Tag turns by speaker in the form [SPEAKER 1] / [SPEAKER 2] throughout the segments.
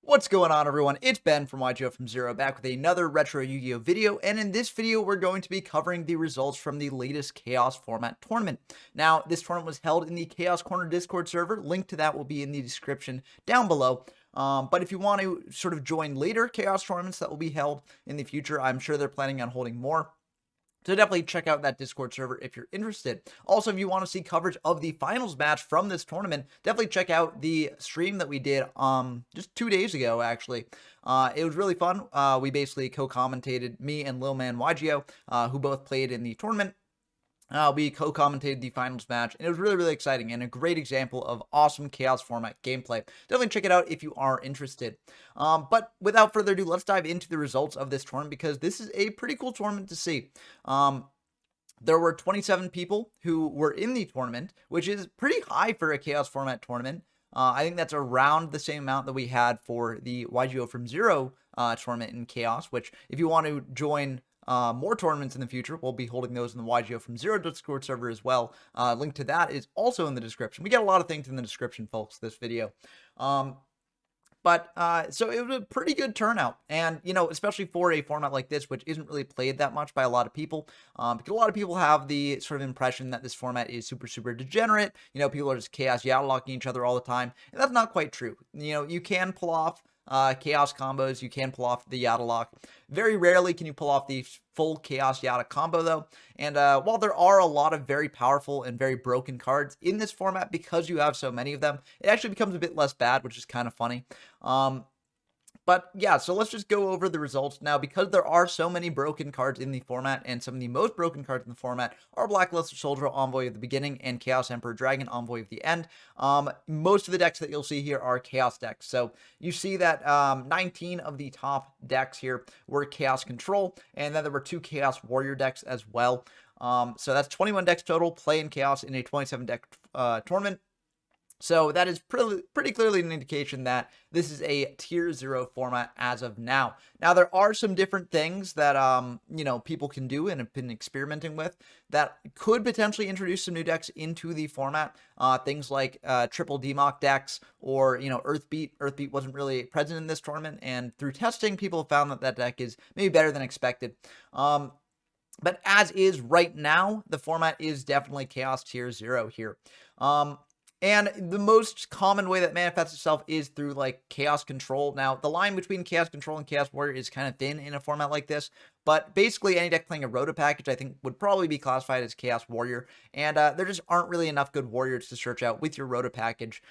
[SPEAKER 1] What's going on, everyone? It's Ben from YGO from Zero, back with another retro Yu-Gi-Oh video, and in this video we're going to be covering the results from the latest Chaos format tournament. Now, this tournament was held in the Chaos Corner Discord server. Link to that will be in the description down below. But if you want to sort of join later Chaos tournaments that will be held in the future, I'm sure they're planning on holding more. So definitely check out that Discord server if you're interested. Also, if you want to see coverage of the finals match from this tournament, definitely check out the stream that we did just 2 days ago, actually. It was really fun. We basically co-commentated, me and Lil Man YGO, who both played in the tournament. We co-commentated the finals match, and it was really, really exciting and a great example of awesome Chaos format gameplay. Definitely check it out if you are interested. But without further ado, let's dive into the results of this tournament, because this is a pretty cool tournament to see. There were 27 people who were in the tournament, which is pretty high for a Chaos format tournament. I think that's around the same amount that we had for the YGO from Zero tournament in Chaos, which if you want to join more tournaments in the future, we'll be holding those in the YGO from Zero Discord server as well. Link to that is also in the description. We get a lot of things in the description, folks, this video. So it was a pretty good turnout, and, especially for a format like this, which isn't really played that much by a lot of people, because a lot of people have the sort of impression that this format is super, super degenerate. People are just chaos locking each other all the time, and that's not quite true. You can pull off chaos combos, you can pull off the Yada lock. Very rarely can you pull off the full chaos Yada combo, though. And while there are a lot of very powerful and very broken cards in this format, because you have so many of them, it actually becomes a bit less bad, which is kind of funny. But yeah, so let's just go over the results now. Because there are so many broken cards in the format, and some of the most broken cards in the format are Blackluster Soldier, Envoy of the beginning, and Chaos Emperor Dragon, Envoy of the end. Most of the decks that you'll see here are Chaos decks. So you see that 19 of the top decks here were Chaos Control, and then there were 2 Chaos Warrior decks as well. So that's 21 decks total, play in Chaos in a 27 deck tournament. So that is pretty clearly an indication that this is a tier 0 format as of now. Now, there are some different things that, people can do and have been experimenting with that could potentially introduce some new decks into the format. Things like triple DMOC decks, or, Earthbeat. Earthbeat wasn't really present in this tournament, and through testing, people have found that that deck is maybe better than expected. But as is right now, the format is definitely Chaos tier 0 here. And the most common way that manifests itself is through, like, Chaos Control. Now, the line between Chaos Control and Chaos Warrior is kind of thin in a format like this, but basically any deck playing a Rota package, I think, would probably be classified as Chaos Warrior, and there just aren't really enough good Warriors to search out with your Rota package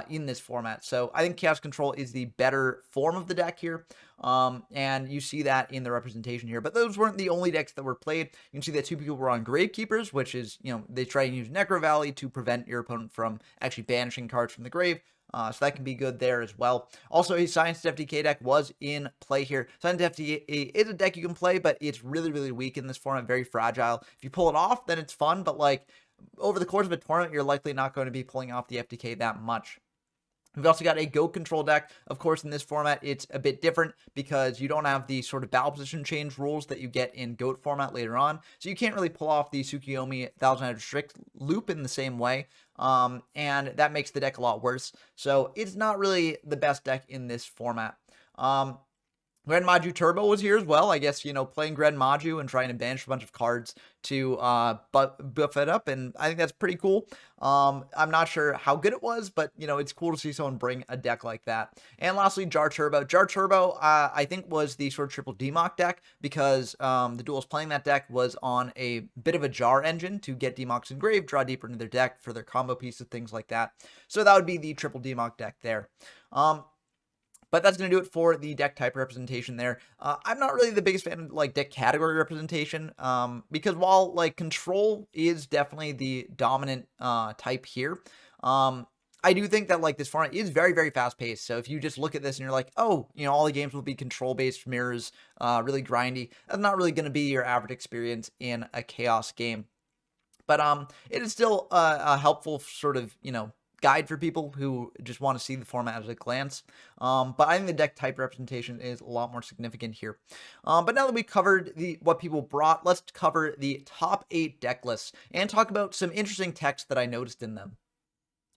[SPEAKER 1] in this format. So I think Chaos Control is the better form of the deck here, and you see that in the representation here. But those weren't the only decks that were played. You can see that 2 people were on Gravekeepers, which is, they try and use Necro Valley to prevent your opponent from actually banishing cards from the grave. So that can be good there as well. Also, a Science FTK deck was in play here. Science FTK is a deck you can play, but it's really, really weak in this format, very fragile. If you pull it off, then it's fun, but, like, over the course of a tournament, you're likely not going to be pulling off the FTK that much. We've also got a Goat Control deck. Of course, in this format, it's a bit different because you don't have the sort of battle position change rules that you get in Goat format later on. So you can't really pull off the Tsukiyomi 1000 Restrict loop in the same way. And that makes the deck a lot worse. So it's not really the best deck in this format. Grand Maju Turbo was here as well. I guess, playing Grand Maju and trying to banish a bunch of cards to buff it up, and I think that's pretty cool. I'm not sure how good it was, but, it's cool to see someone bring a deck like that. And lastly, Jar Turbo. Jar Turbo, I think, was the sort of triple DMOC deck, because the duels playing that deck was on a bit of a Jar engine to get DMOCs engraved, draw deeper into their deck for their combo pieces, things like that. So that would be the triple DMOC deck there. But that's going to do it for the deck type representation there. I'm not really the biggest fan of, like, deck category representation, because while, like, control is definitely the dominant type here, I do think that, like, this format is very, very fast-paced. So if you just look at this and you're like, oh, all the games will be control-based mirrors, really grindy, that's not really going to be your average experience in a Chaos game. But it is still a helpful sort of, guide for people who just want to see the format at a glance. But I think the deck type representation is a lot more significant here. But now that we covered what people brought, let's cover the top 8 deck lists and talk about some interesting text that I noticed in them.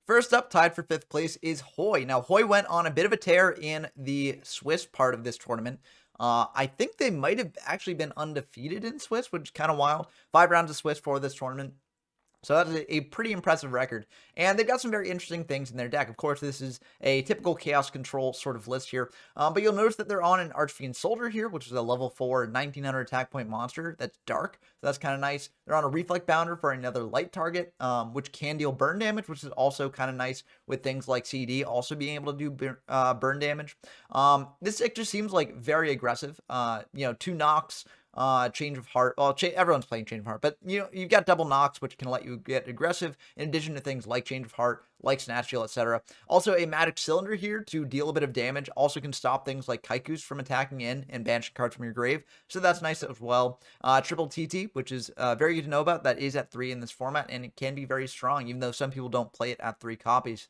[SPEAKER 1] First up, tied for 5th place, is Hoy. Now, Hoy went on a bit of a tear in the Swiss part of this tournament. I think they might have actually been undefeated in Swiss, which is kind of wild. 5 rounds of Swiss for this tournament. So that's a pretty impressive record. And they've got some very interesting things in their deck. Of course, this is a typical Chaos Control sort of list here. But you'll notice that they're on an Archfiend Soldier here, which is a level 4, 1900 attack point monster that's dark. So that's kind of nice. They're on a Reflect Bounder for another light target, which can deal burn damage, which is also kind of nice with things like CD also being able to do burn damage. This deck just seems like very aggressive. 2 knocks. Change of Heart. Well, everyone's playing Change of Heart, but you've got double knocks, which can let you get aggressive. In addition to things like Change of Heart, like Snatch Steal, etc. Also, a Magic Cylinder here to deal a bit of damage. Also can stop things like Kaikus from attacking in and banishing cards from your grave. So that's nice as well. Triple TT, which is very good to know about. That is at 3 in this format, and it can be very strong, even though some people don't play it at 3 copies.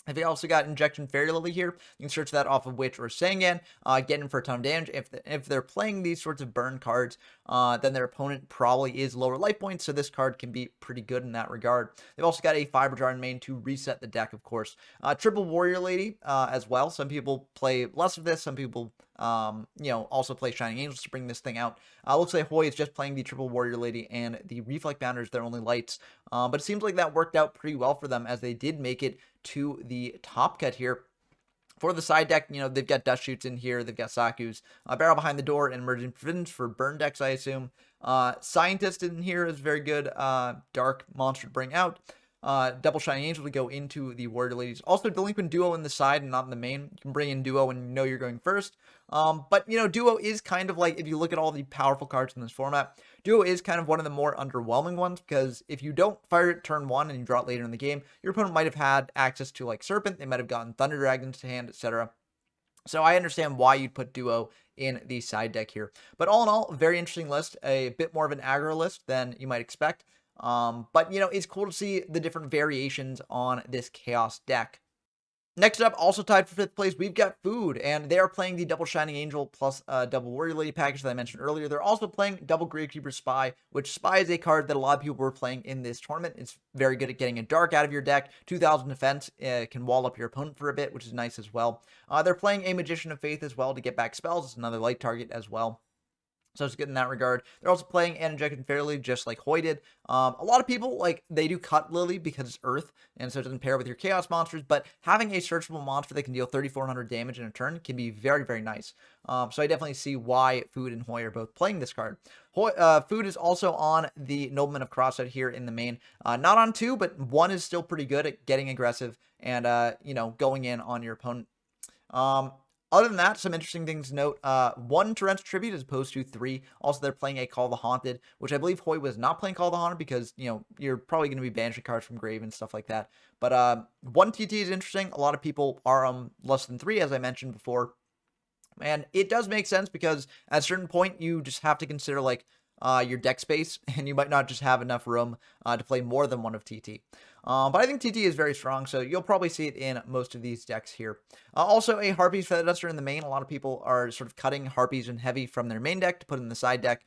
[SPEAKER 1] If you also got Injection Fairy Lily here, you can search that off of Witch or Sangan, get in for a ton of damage. If they're playing these sorts of burn cards, then their opponent probably is lower life points, so this card can be pretty good in that regard. They've also got a Fiber Jar in main to reset the deck, of course. Triple Warrior Lady as well. Some people play less of this, some people also play Shining Angels to bring this thing out. Looks like Hoy is just playing the Triple Warrior Lady and the Reflect Bounders, their only lights. But it seems like that worked out pretty well for them, as they did make it to the top cut here. For the side deck, they've got Dust Shoots in here. They've got Saku's Barrel Behind the Door and Emerging Provisions for burn decks, I assume. Scientist in here is very good. Dark monster to bring out. Double Shining Angel to go into the Warrior Ladies. Also, Delinquent Duo in the side and not in the main. You can bring in Duo when you know you're going first. But Duo is kind of like, if you look at all the powerful cards in this format, Duo is kind of one of the more underwhelming ones, because if you don't fire it turn 1 and you draw it later in the game, your opponent might have had access to like Serpent, they might have gotten Thunder Dragons to hand, etc. So I understand why you'd put Duo in the side deck here. But all in all, a very interesting list, a bit more of an aggro list than you might expect. But it's cool to see the different variations on this Chaos deck. Next up, also tied for 5th place, we've got Food, and they are playing the Double Shining Angel plus Double Warrior Lady package that I mentioned earlier. They're also playing Double Gravekeeper Spy, which Spy is a card that a lot of people were playing in this tournament. It's very good at getting a dark out of your deck. 2000 defense, can wall up your opponent for a bit, which is nice as well. They're playing a Magician of Faith as well to get back spells. It's another light target as well. So it's good in that regard. They're also playing an Injected Fairly, just like Hoy did. A lot of people, they do cut Lily because it's Earth, and so it doesn't pair with your Chaos monsters, but having a searchable monster that can deal 3,400 damage in a turn can be very, very nice. So I definitely see why Food and Hoy are both playing this card. Food is also on the Nobleman of Crosshead here in the main. Not on 2, but 1 is still pretty good at getting aggressive and, going in on your opponent. Other than that, some interesting things to note. 1 Torrential Tribute as opposed to 3. Also, they're playing a Call the Haunted, which I believe Hoy was not playing Call the Haunted because, you're probably going to be banishing cards from grave and stuff like that. But 1 TT is interesting. A lot of people are less than 3, as I mentioned before. And it does make sense because at a certain point, you just have to consider, your deck space, and you might not just have enough room to play more than 1 of TT. But I think TT is very strong, so you'll probably see it in most of these decks here. Also, a Harpies Feather Duster in the main. A lot of people are sort of cutting Harpies and Heavy from their main deck to put in the side deck,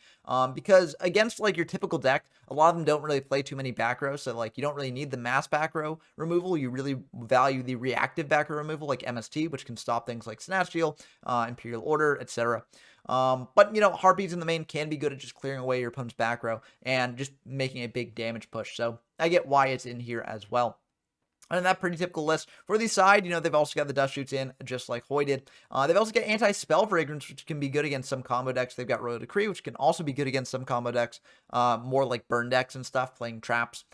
[SPEAKER 1] because against your typical deck, a lot of them don't really play too many back rows, so you don't really need the mass back row removal. You really value the reactive back row removal, like MST, which can stop things like Snatch Steal, Imperial Order, etc. But Harpies in the main can be good at just clearing away your opponent's back row and just making a big damage push. So I get why it's in here as well. And that pretty typical list. For the side, they've also got the Dust Shoots in, just like Hoy did. They've also got Anti-Spell Fragrance, which can be good against some combo decks. They've got Royal Decree, which can also be good against some combo decks, more like burn decks and stuff, playing traps.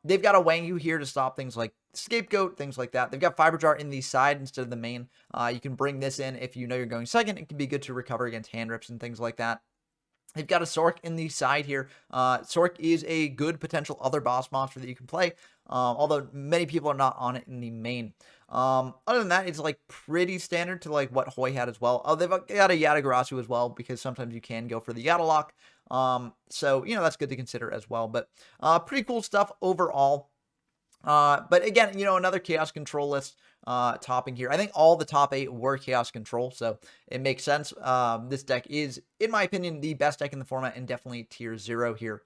[SPEAKER 1] They've got a Wangu here to stop things like Scapegoat, things like that. They've got Fiber Jar in the side instead of the main. You can bring this in if you know you're going second. It can be good to recover against hand rips and things like that. They've got a Sork in the side here. Sork is a good potential other boss monster that you can play, although many people are not on it in the main. Other than that, it's pretty standard to what Hoy had as well. They've got a Yatagarasu as well, because sometimes you can go for the Yata lock. So that's good to consider as well. But pretty cool stuff overall. But again, another Chaos Control list topping here. I think all the top 8 were Chaos Control, so it makes sense. This deck is, in my opinion, the best deck in the format and definitely tier 0 here.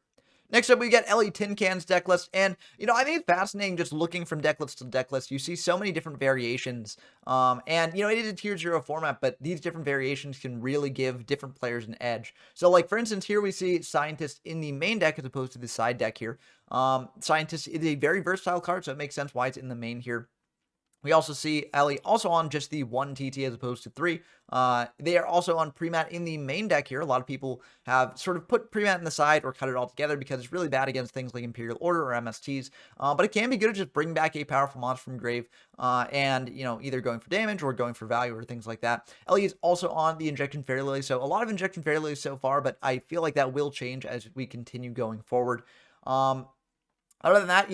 [SPEAKER 1] Next up, we get Ellie Tin Can's deck list, and I think it's fascinating just looking from deck list to deck list. You see so many different variations, and it is a tier 0 format, but these different variations can really give different players an edge. So, like for instance, here we see Scientist in the main deck as opposed to the side deck here. Scientist is a very versatile card, so it makes sense why it's in the main here. We also see Ellie also on just the 1 TT as opposed to 3. They are also on Premat in the main deck here. A lot of people have sort of put Premat in the side or cut it all together because it's really bad against things like Imperial Order or MSTs. But it can be good to just bring back a powerful monster from grave and, either going for damage or going for value or things like that. Ellie is also on the Injection Fairy Lily. So a lot of Injection Fairy Lilies so far, but I feel like that will change as we continue going forward. Other than that,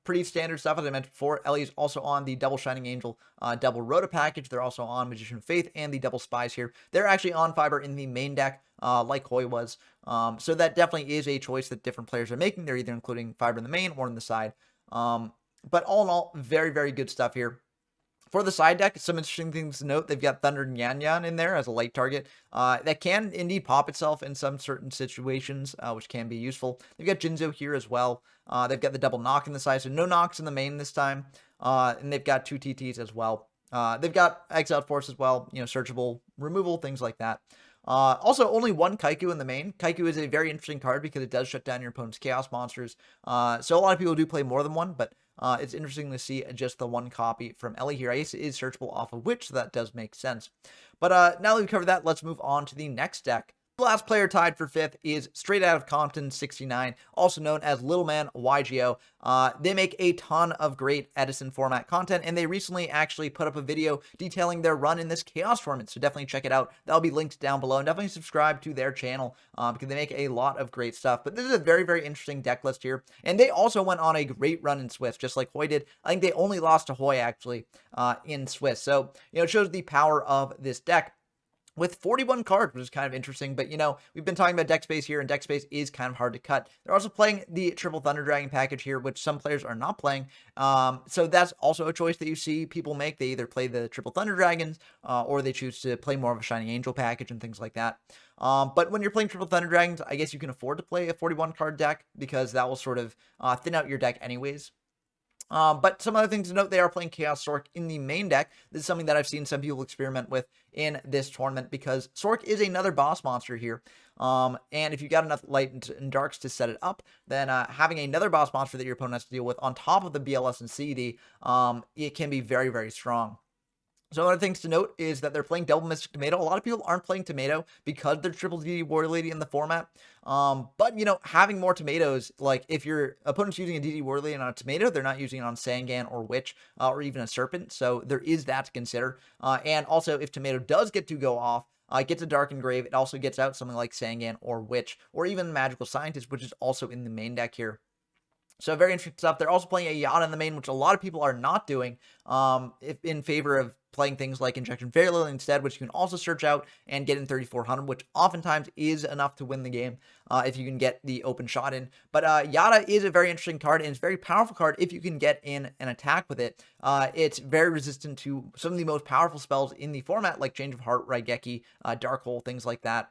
[SPEAKER 1] pretty standard stuff, as I mentioned before. Ellie is also on the Double Shining Angel, Double Rhoda package. They're also on Magician of Faith and the Double Spies here. They're actually on Fiber in the main deck, like Hoy was. So that definitely is a choice that different players are making. They're either including Fiber in the main or in the side. But all in all, very, very good stuff here. For the side deck, some interesting things to note. They've got Thunder and Yan Yan in there as a light target. That can indeed pop itself in some certain situations, which can be useful. They've got Jinzo here as well. They've got the double knock in the side, so no knocks in the main this time. And they've got 2 TTs as well. They've got Exiled Force as well, searchable removal, things like that. Also, only 1 Kaiku in the main. Kaiku is a very interesting card because it does shut down your opponent's Chaos monsters. So a lot of people do play more than 1, but it's interesting to see just the 1 copy from Ellie here. I guess it is searchable off of Witch, so that does make sense. But now that we've covered that, let's move on to the next deck. The last player tied for 5th is Straight Out of Compton 69, also known as Little Man YGO. They make a ton of great Edison format content, and they recently actually put up a video detailing their run in this Chaos tournament, so definitely check it out. That'll be linked down below, and definitely subscribe to their channel because they make a lot of great stuff. But this is a very, very interesting deck list here, and they also went on a great run in Swiss, just like Hoy did. I think they only lost to Hoy, actually, in Swiss. So, it shows the power of this deck with 41 cards, which is kind of interesting. But, we've been talking about deck space here, and deck space is kind of hard to cut. They're also playing the Triple Thunder Dragon package here, which some players are not playing. So that's also a choice that you see people make. They either play the Triple Thunder Dragons, or they choose to play more of a Shining Angel package and things like that. But when you're playing Triple Thunder Dragons, I guess you can afford to play a 41 card deck because that will sort of thin out your deck anyways. But some other things to note, they are playing Chaos Sork in the main deck. This is something that I've seen some people experiment with in this tournament because Sork is another boss monster here. And if you got enough light and darks to set it up, then having another boss monster that your opponent has to deal with on top of the BLS and CD, it can be very, very strong. So other things to note is that they're playing Double Mystic Tomato. A lot of people aren't playing Tomato because they're Triple DD Warrior Lady in the format. But, having more tomatoes, like if your opponent's using a DD Warrior Lady on a tomato, they're not using it on Sangan or Witch or even a Serpent. So there is that to consider. And also, if Tomato does get to go off, gets a Dark Engrave, it also gets out something like Sangan or Witch or even Magical Scientist, which is also in the main deck here. So very interesting stuff. They're also playing a Yada in the main, which a lot of people are not doing in favor of playing things like Injection Fairy Lily instead, which you can also search out and get in 3,400, which oftentimes is enough to win the game if you can get the open shot in. But Yada is a very interesting card, and it's a very powerful card if you can get in an attack with it. It's very resistant to some of the most powerful spells in the format, like Change of Heart, Raigeki, Dark Hole, things like that.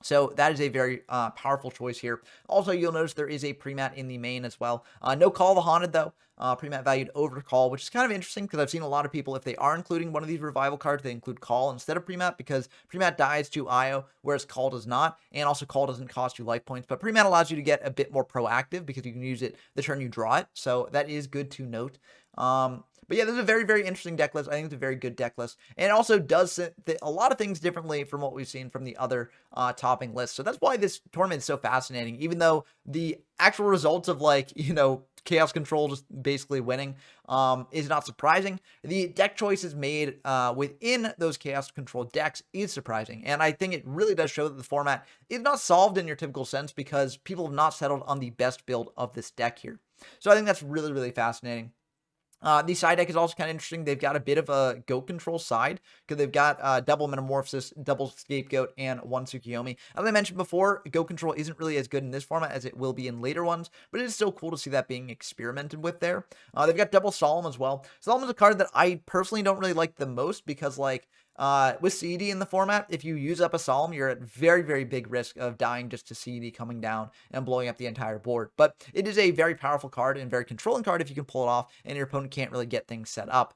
[SPEAKER 1] So that is a very powerful choice here. Also, you'll notice there is a Premat in the main as well. No Call of the Haunted, though. Premat valued over Call, which is kind of interesting because I've seen a lot of people, if they are including one of these revival cards, they include Call instead of Premat because Premat dies to IO, whereas Call does not. And also Call doesn't cost you life points. But Premat allows you to get a bit more proactive because you can use it the turn you draw it. So that is good to note. But yeah, this is a very, very interesting deck list. I think it's a very good deck list. And it also does a lot of things differently from what we've seen from the other topping lists. So that's why this tournament is so fascinating, even though the actual results of Chaos Control just basically winning is not surprising. The deck choices made within those Chaos Control decks is surprising. And I think it really does show that the format is not solved in your typical sense because people have not settled on the best build of this deck here. So I think that's really, really fascinating. The side deck is also kind of interesting. They've got a bit of a Goat Control side because they've got double Metamorphosis, double Scapegoat, and 1 Tsukiyomi. As I mentioned before, Goat Control isn't really as good in this format as it will be in later ones, but it is still cool to see that being experimented with there. They've got double Solemn as well. Solemn is a card that I personally don't really like the most because, with CED in the format, if you use up a Solemn, you're at very, very big risk of dying just to CED coming down and blowing up the entire board. But it is a very powerful card and very controlling card if you can pull it off and your opponent can't really get things set up.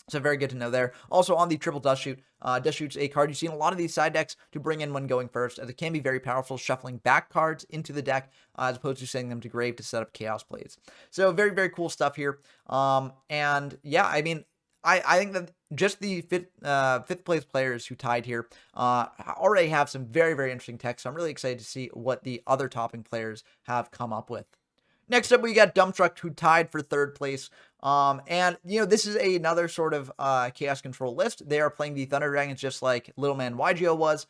[SPEAKER 1] So very good to know there. Also on the triple Dust Shoot, Dust Shoot's a card you see in a lot of these side decks to bring in when going first, as it can be very powerful, shuffling back cards into the deck as opposed to sending them to grave to set up chaos plays. So very, very cool stuff here. And yeah, I mean, I think that just the fifth place players who tied here already have some very, very interesting text. So I'm really excited to see what the other topping players have come up with. Next up, we got Dump Truck, who tied for third place. And, you know, this is another sort of Chaos Control list. They are playing the Thunder Dragons just like Little Man YGO was.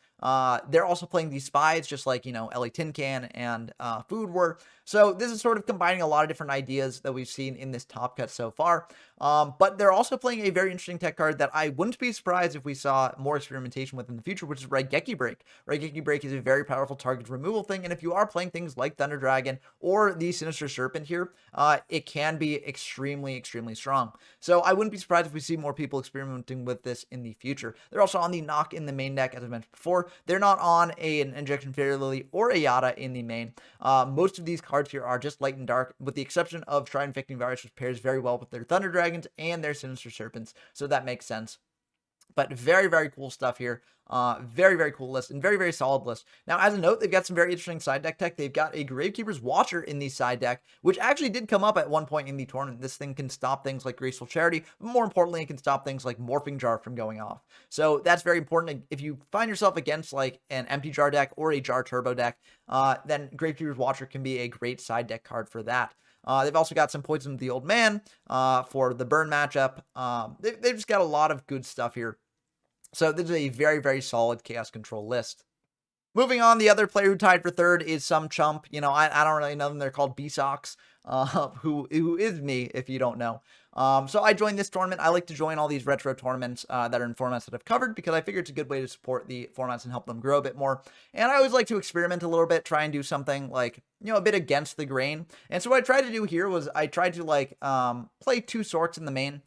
[SPEAKER 1] They're also playing the Spies just like, you know, LA Tin Can and Food were. So this is sort of combining a lot of different ideas that we've seen in this top cut so far. But they're also playing a very interesting tech card that I wouldn't be surprised if we saw more experimentation with in the future, which is Raigeki Break. Raigeki Break is a very powerful target removal thing, and if you are playing things like Thunder Dragon or the Sinister Serpent here, it can be extremely, extremely strong. So I wouldn't be surprised if we see more people experimenting with this in the future. They're also on the Knock in the main deck, as I mentioned before. They're not on an Injection Fairy Lily or a Yada in the main. Most of these cards here are just light and dark, with the exception of Trident Infecting Virus, which pairs very well with their Thunder Dragons and their Sinister Serpents, so that makes sense. But very, very cool stuff here. Very, very cool list and very, very solid list. Now, as a note, they've got some very interesting side deck tech. They've got a Gravekeeper's Watcher in the side deck, which actually did come up at one point in the tournament. This thing can stop things like Graceful Charity, but more importantly, it can stop things like Morphing Jar from going off. So that's very important. If you find yourself against like an Empty Jar deck or a Jar Turbo deck, then Gravekeeper's Watcher can be a great side deck card for that. They've also got some Poison of the Old Man for the burn matchup. They've just got a lot of good stuff here. So this is a very, very solid Chaos Control list. Moving on, the other player who tied for third is some chump. You know, I don't really know them. They're called B-Sox, who is me, if you don't know. So I joined this tournament. I like to join all these retro tournaments that are in formats that I've covered because I figure it's a good way to support the formats and help them grow a bit more. And I always like to experiment a little bit, try and do something like, you know, a bit against the grain. And so what I tried to do here was I tried to like play 2 Sorks in the main,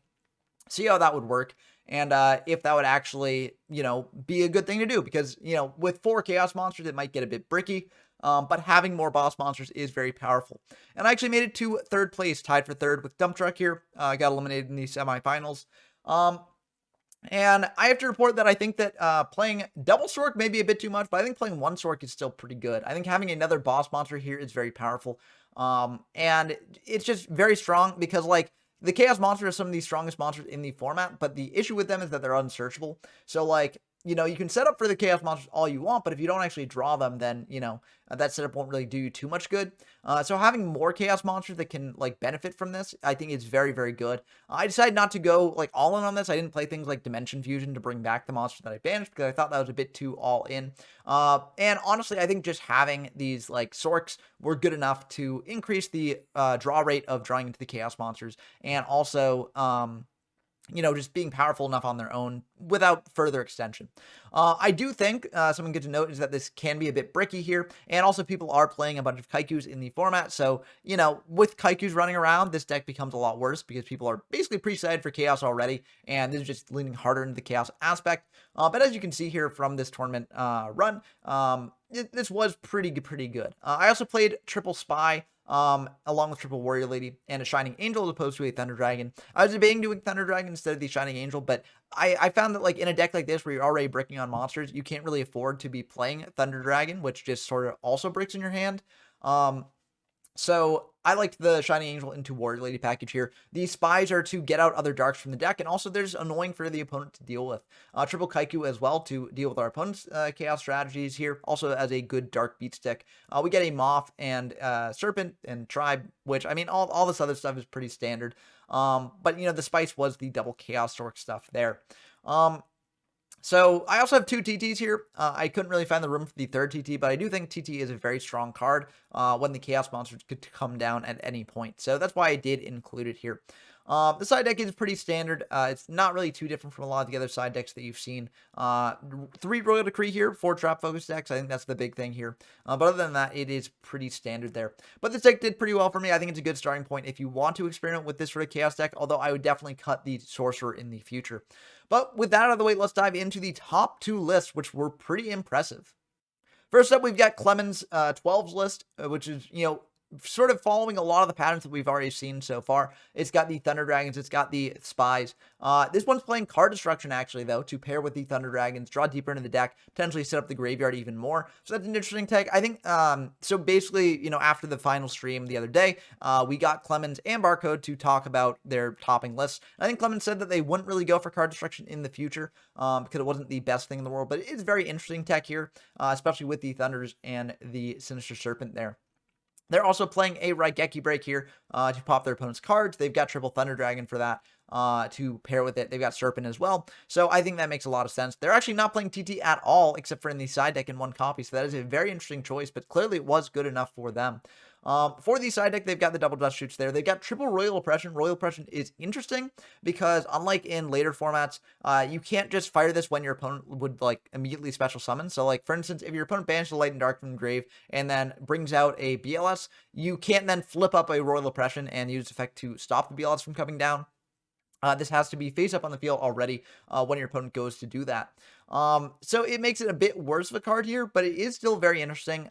[SPEAKER 1] see how that would work. And if that would actually, you know, be a good thing to do, because, you know, with 4 Chaos Monsters, it might get a bit bricky, but having more boss monsters is very powerful. And I actually made it to third place, tied for third with Dump Truck here. I got eliminated in the semifinals. And I have to report that I think that playing double Sork may be a bit too much, but I think playing 1 Sork is still pretty good. I think having another boss monster here is very powerful. And it's just very strong because, like, the Chaos Monsters are some of the strongest monsters in the format, but the issue with them is that they're unsearchable. So, like, you know, you can set up for the Chaos Monsters all you want, but if you don't actually draw them, then, you know, that setup won't really do you too much good. So having more Chaos Monsters that can, like, benefit from this, I think is very, very good. I decided not to go, like, all in on this. I didn't play things like Dimension Fusion to bring back the monsters that I banished because I thought that was a bit too all in. And honestly, I think just having these, like, Sorks were good enough to increase the draw rate of drawing into the Chaos Monsters, and also, you know, just being powerful enough on their own without further extension. I do think something good to note is that this can be a bit bricky here, and also people are playing a bunch of Kaikus in the format, so, you know, with Kaikus running around, this deck becomes a lot worse because people are basically pre-sighted for Chaos already, and this is just leaning harder into the Chaos aspect. But as you can see here from this tournament run, this was pretty good. I also played Triple Spy, along with Triple Warrior Lady and a Shining Angel as opposed to a Thunder Dragon. I was debating doing Thunder Dragon instead of the Shining Angel, but I found that, like, in a deck like this where you're already bricking on monsters, you can't really afford to be playing Thunder Dragon, which just sort of also bricks in your hand. So I liked the Shining Angel into Warrior Lady package here. These Spies are to get out other darks from the deck, and also they're just annoying for the opponent to deal with. Triple Kaiku as well to deal with our opponent's chaos strategies here, also as a good dark beat stick. We get a Moth and Serpent and Tribe, which, I mean, all this other stuff is pretty standard. But, you know, the Spice was the double Chaos Sork stuff there. So I also have 2 TTs here. I couldn't really find the room for the third TT, but I do think TT is a very strong card when the Chaos Monsters could come down at any point. So that's why I did include it here. The side deck is pretty standard. It's not really too different from a lot of the other side decks that you've seen. 3 Royal Decree here, 4 Trap Focus decks. I think that's the big thing here. But other than that, it is pretty standard there. But this deck did pretty well for me. I think it's a good starting point if you want to experiment with this sort of Chaos deck, although I would definitely cut the Sorcerer in the future. But with that out of the way, let's dive into the top 2 lists, which were pretty impressive. First up, we've got Clemens' 12s list, which is, sort of following a lot of the patterns that we've already seen so far. It's got the Thunder Dragons, it's got the Spies. This one's playing card destruction, actually, though, to pair with the Thunder Dragons, draw deeper into the deck, potentially set up the graveyard even more. So that's an interesting take. I think, so basically, after the final stream the other day, we got Clemens and Barcode to talk about their topping lists. I think Clemens said that they wouldn't really go for card destruction in the future, because it wasn't the best thing in the world, but it is very interesting tech here, especially with the Thunders and the Sinister Serpent there. They're also playing a Raigeki break here to pop their opponent's cards. They've got triple Thunder Dragon for that to pair with it. They've got Serpent as well. So I think that makes a lot of sense. They're actually not playing TT at all, except for in the side deck in 1 copy. So that is a very interesting choice, but clearly it was good enough for them. For the side deck, they've got the double dust shoots there. They've got triple Royal Oppression. Royal Oppression is interesting because unlike in later formats, you can't just fire this when your opponent would immediately special summon. So for instance, if your opponent banishes the Light and Dark from the grave and then brings out a BLS, you can't then flip up a Royal Oppression and use effect to stop the BLS from coming down. This has to be face up on the field already when your opponent goes to do that. So it makes it a bit worse of a card here, but it is still very interesting.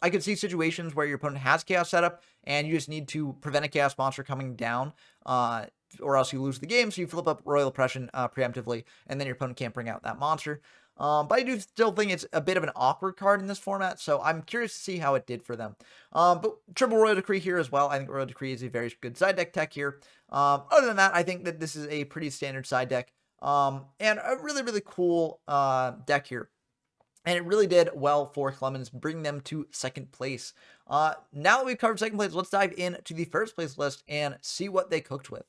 [SPEAKER 1] I could see situations where your opponent has Chaos set up and you just need to prevent a Chaos monster coming down, or else you lose the game. So you flip up Royal Oppression preemptively, and then your opponent can't bring out that monster. But I do still think it's a bit of an awkward card in this format, so I'm curious to see how it did for them. But triple Royal Decree here as well. I think Royal Decree is a very good side deck tech here. Other than that, I think that this is a pretty standard side deck, and a really, really cool deck here. And it really did well for Clemens, bringing them to second place. Now that we've covered second place, let's dive into the first place list and see what they cooked with.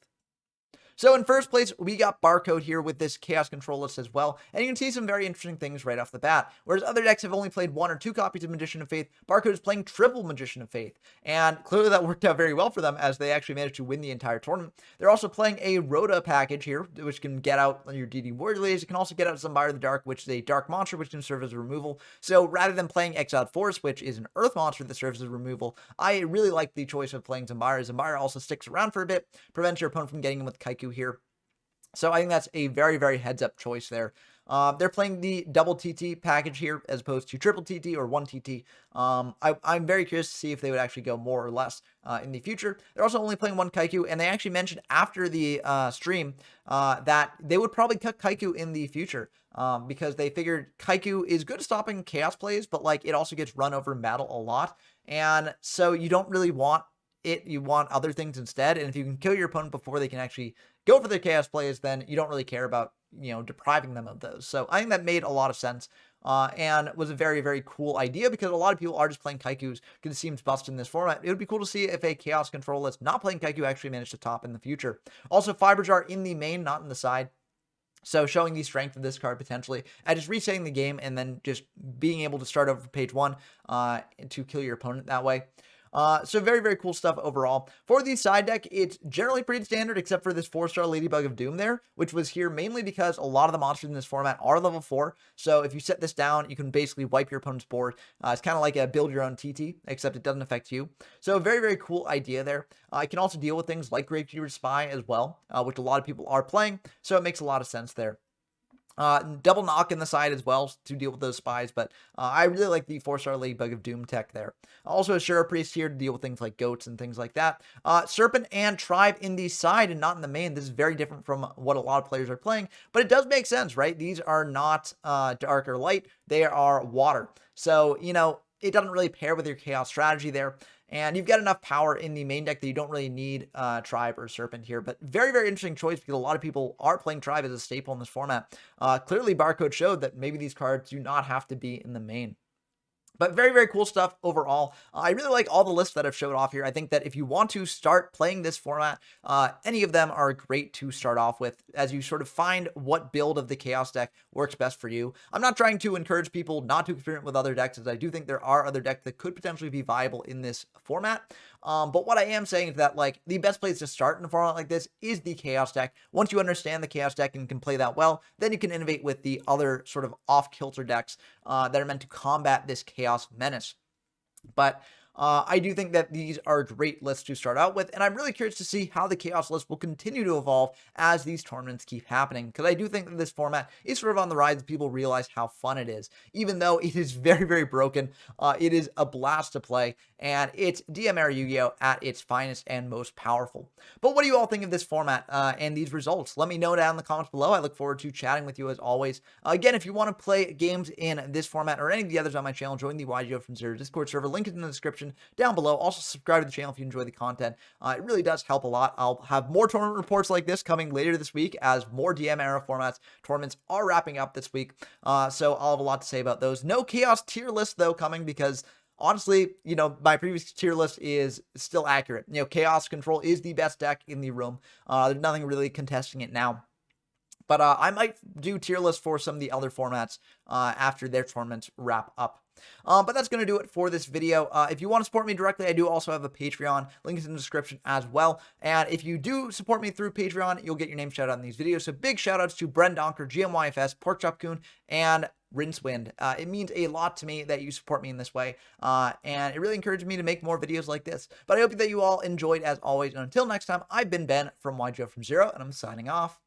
[SPEAKER 1] So in first place, we got Barcode here with this Chaos Control list as well, and you can see some very interesting things right off the bat. Whereas other decks have only played 1 or 2 copies of Magician of Faith, Barcode is playing triple Magician of Faith, and clearly that worked out very well for them as they actually managed to win the entire tournament. They're also playing a Rhoda package here, which can get out your DD Warrior Ladies. It can also get out Zumbire the Dark, which is a dark monster, which can serve as a removal. So rather than playing Exiled Force, which is an earth monster that serves as a removal, I really like the choice of playing Zumbire. Zumbire also sticks around for a bit, prevents your opponent from getting in with Kaiku here. So I think that's a very, very heads-up choice there. They're playing the double TT package here as opposed to triple TT or 1 TT. I'm very curious to see if they would actually go more or less in the future. They're also only playing 1 Kaiku, and they actually mentioned after the stream that they would probably cut Kaiku in the future because they figured Kaiku is good at stopping chaos plays, but it also gets run over in battle a lot. And so you don't really want it, you want other things instead. And if you can kill your opponent before they can actually go for their chaos plays, then you don't really care about, depriving them of those. So I think that made a lot of sense and was a very, very cool idea because a lot of people are just playing Kaikus because it seems busted in this format. It would be cool to see if a Chaos Control list not playing Kaiku actually managed to top in the future. Also, Fibers are in the main, not in the side. So showing the strength of this card potentially, and just resetting the game and then just being able to start over page 1 to kill your opponent that way. So very, very cool stuff overall. For the side deck, it's generally pretty standard, except for this 4-star Ladybug of Doom there, which was here mainly because a lot of the monsters in this format are level 4. So if you set this down, you can basically wipe your opponent's board. It's kind of like a build your own TT, except it doesn't affect you. So very, very cool idea there. It can also deal with things like Gravekeeper Spy as well, which a lot of people are playing. So it makes a lot of sense there. Double knock in the side as well to deal with those spies, but I really like the 4-star Ladybug of Doom tech there. Also a Shura Priest here to deal with things like goats and things like that. Serpent and Tribe in the side and not in the main. This is very different from what a lot of players are playing, but it does make sense, right? These are not dark or light, they are water. So, it doesn't really pair with your chaos strategy there. And you've got enough power in the main deck that you don't really need Tribe or Serpent here. But very, very interesting choice because a lot of people are playing Tribe as a staple in this format. Clearly, Barcode showed that maybe these cards do not have to be in the main. But very, very cool stuff overall. I really like all the lists that I've showed off here. I think that if you want to start playing this format, any of them are great to start off with as you sort of find what build of the Chaos deck works best for you. I'm not trying to encourage people not to experiment with other decks, as I do think there are other decks that could potentially be viable in this format. But what I am saying is that the best place to start in a format like this is the Chaos deck. Once you understand the Chaos deck and can play that well, then you can innovate with the other sort of off-kilter decks that are meant to combat this Chaos menace. But I do think that these are great lists to start out with, and I'm really curious to see how the Chaos list will continue to evolve as these tournaments keep happening, because I do think that this format is sort of on the rise as people realize how fun it is. Even though it is very, very broken, it is a blast to play, and it's DMR Yu-Gi-Oh! At its finest and most powerful. But what do you all think of this format and these results? Let me know down in the comments below. I look forward to chatting with you as always. Again, if you want to play games in this format or any of the others on my channel, join the YGO from Zero Discord server. Link is in the description down below. Also, subscribe to the channel if you enjoy the content. It really does help a lot. I'll have more tournament reports like this coming later this week as more DM era tournaments are wrapping up this week. So I'll have a lot to say about those. No Chaos tier list, though, coming because honestly, my previous tier list is still accurate. Chaos Control is the best deck in the room. There's nothing really contesting it now. But I might do tier lists for some of the other formats after their tournaments wrap up. But that's going to do it for this video. If you want to support me directly, I do also have a Patreon. Link is in the description as well. And if you do support me through Patreon, you'll get your name shout out in these videos. So big shout outs to Bren Donker, GMYFS, Porkchopcoon, and Rincewind. It means a lot to me that you support me in this way, and it really encourages me to make more videos like this. But I hope that you all enjoyed as always, and until next time, I've been Ben from YGO from Zero, and I'm signing off.